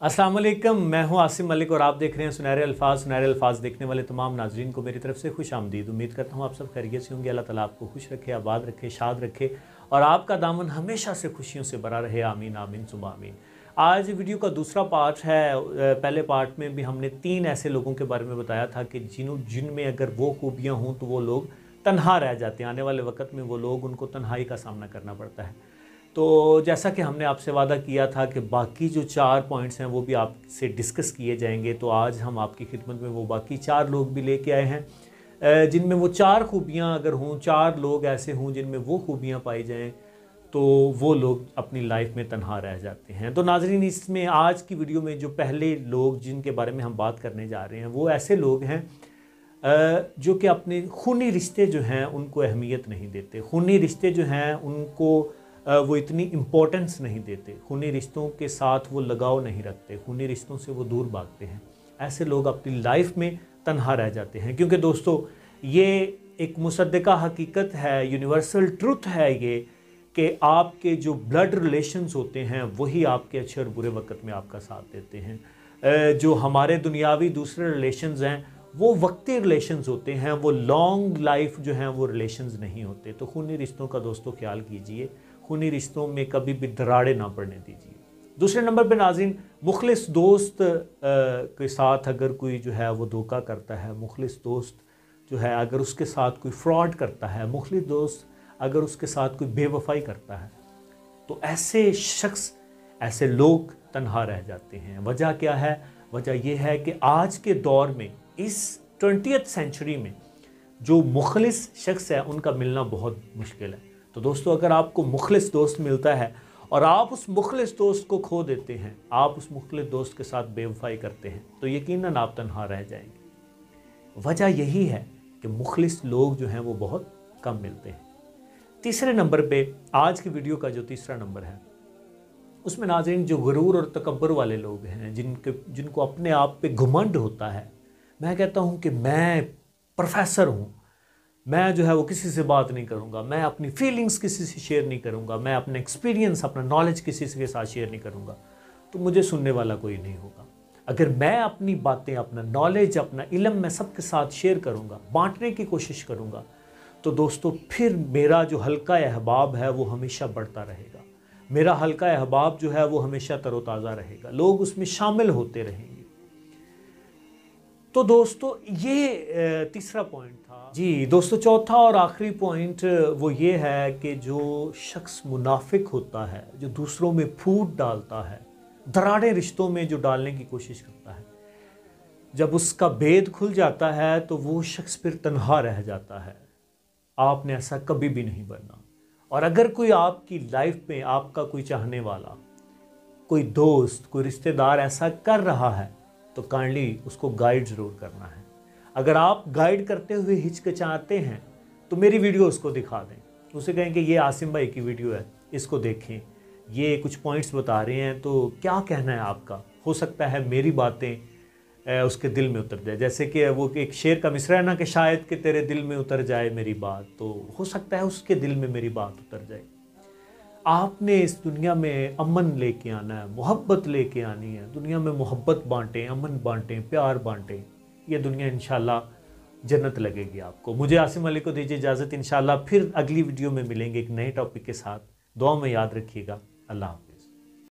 अस्सलाम वालेकुम, मैं हूं आसिम मलिक और आप देख रहे हैं सुनहरे अल्फाज। सुनहरे अल्फाज देखने वाले तमाम नाजरीन को मेरी तरफ से खुश आमदीद। उम्मीद करता हूं आप सब खैरियत से होंगे। अल्लाह ताला आपको खुश रखे, आबाद रखे, शाद रखे और आपका दामन हमेशा से खुशियों से भरा रहे। आमीन आमीन सुबह आमीन। आज वीडियो का दूसरा पार्ट है। पहले पार्ट में भी हमने 3 ऐसे लोगों के बारे में बताया था कि जिनमें अगर वो खूबियाँ हों तो वो लोग तन्हा रह जाते हैं। आने वाले वक्त में वो लोग उनको तन्हाई का सामना करना पड़ता है। तो जैसा कि हमने आपसे वादा किया था कि बाकी जो 4 पॉइंट्स हैं वो भी आपसे डिस्कस किए जाएंगे, तो आज हम आपकी खिदमत में वो बाकी 4 लोग भी लेके आए हैं जिनमें वो 4 खूबियाँ अगर हों, 4 लोग ऐसे हों जिनमें वो खूबियाँ पाई जाएं, तो वो लोग अपनी लाइफ में तन्हा रह जाते हैं। तो नाज़रीन, इसमें आज की वीडियो में जो पहले लोग जिनके बारे में हम बात करने जा रहे हैं वो ऐसे लोग हैं जो कि अपने खूनी रिश्ते जो हैं उनको अहमियत नहीं देते। खूनी रिश्ते जो हैं उनको वो इतनी इम्पोर्टेंस नहीं देते। खूनी रिश्तों के साथ वो लगाव नहीं रखते, खूनी रिश्तों से वो दूर भागते हैं। ऐसे लोग अपनी लाइफ में तन्हा रह जाते हैं, क्योंकि दोस्तों ये एक मुसद्दका हकीकत है, यूनिवर्सल ट्रुथ है ये, कि आपके जो ब्लड रिलेशंस होते हैं वही आपके अच्छे और बुरे वक्त में आपका साथ देते हैं। जो हमारे दुनियावी दूसरे रिलेशंस हैं वो वक्ती रिलेशंस होते हैं, वो लॉन्ग लाइफ जो हैं वो रिलेशंस नहीं होते। तो खूनी रिश्तों का दोस्तों ख्याल कीजिए, खूनी रिश्तों में कभी भी दरारें ना पड़ने दीजिए। दूसरे नंबर पे नाज़रीन, मुखलिस दोस्त के साथ अगर कोई जो है वो धोखा करता है, मुखलिस दोस्त जो है अगर उसके साथ कोई फ्रॉड करता है, मुखलिस दोस्त अगर उसके साथ कोई बेवफाई करता है, तो ऐसे शख्स, ऐसे लोग तन्हा रह जाते हैं। वजह क्या है? वजह यह है कि आज के दौर में, इस 20th सेंचुरी में, जो मुखलिस शख्स है उनका मिलना बहुत मुश्किल है। तो दोस्तों, अगर आपको मुखलिस दोस्त मिलता है और आप उस मुखलिस दोस्त को खो देते हैं, आप उस मुखलिस दोस्त के साथ बेवफाई करते हैं, तो यकीनन आप तन्हा रह जाएंगे। वजह यही है कि मुखलिस लोग जो हैं वो बहुत कम मिलते हैं। तीसरे नंबर पे आज की वीडियो का जो तीसरा नंबर है उसमें नाज़रीन जो गुरूर और तकब्बुर वाले लोग हैं, जिनको अपने आप पे घमंड होता है। मैं कहता हूँ कि मैं प्रोफेसर हूँ, मैं जो है वो किसी से बात नहीं करूँगा, मैं अपनी फीलिंग्स किसी से शेयर नहीं करूँगा, मैं अपने एक्सपीरियंस, अपना नॉलेज किसी के साथ शेयर नहीं करूँगा, तो मुझे सुनने वाला कोई नहीं होगा। अगर मैं अपनी बातें, अपना नॉलेज, अपना इल्म मैं सबके साथ शेयर करूँगा, बांटने की कोशिश करूँगा, तो दोस्तों फिर मेरा जो हल्का अहबाब है वो हमेशा बढ़ता रहेगा। मेरा हल्का अहबाब जो है वो हमेशा तरोताज़ा रहेगा, लोग उसमें शामिल होते रहेंगे। तो दोस्तों ये तीसरा पॉइंट था। जी दोस्तों, चौथा और आखिरी पॉइंट वो ये है कि जो शख्स मुनाफिक होता है, जो दूसरों में फूट डालता है, दरारें रिश्तों में जो डालने की कोशिश करता है, जब उसका भेद खुल जाता है तो वो शख्स फिर तन्हा रह जाता है। आपने ऐसा कभी भी नहीं बनना। और अगर कोई आपकी लाइफ में, आपका कोई चाहने वाला, कोई दोस्त, कोई रिश्तेदार ऐसा कर रहा है तो काइंडली उसको गाइड ज़रूर करना है। अगर आप गाइड करते हुए हिचकिचाते हैं तो मेरी वीडियो उसको दिखा दें, उसे कहें कि ये आसिम भाई की वीडियो है, इसको देखें, ये कुछ पॉइंट्स बता रहे हैं, तो क्या कहना है आपका? हो सकता है मेरी बातें उसके दिल में उतर जाए। जैसे कि वो एक शेर का मिसरा है ना कि शायद कि तेरे दिल में उतर जाए मेरी बात, तो हो सकता है उसके दिल में मेरी बात उतर जाए। आपने इस दुनिया में अमन लेके आना है, मोहब्बत लेके आनी है। दुनिया में मोहब्बत बांटें, अमन बांटें, प्यार बांटें, ये दुनिया इंशाल्लाह जन्नत लगेगी आपको। मुझे आसिम अली को दीजिए इजाज़त। इंशाल्लाह फिर अगली वीडियो में मिलेंगे एक नए टॉपिक के साथ। दुआ में याद रखिएगा। अल्लाह।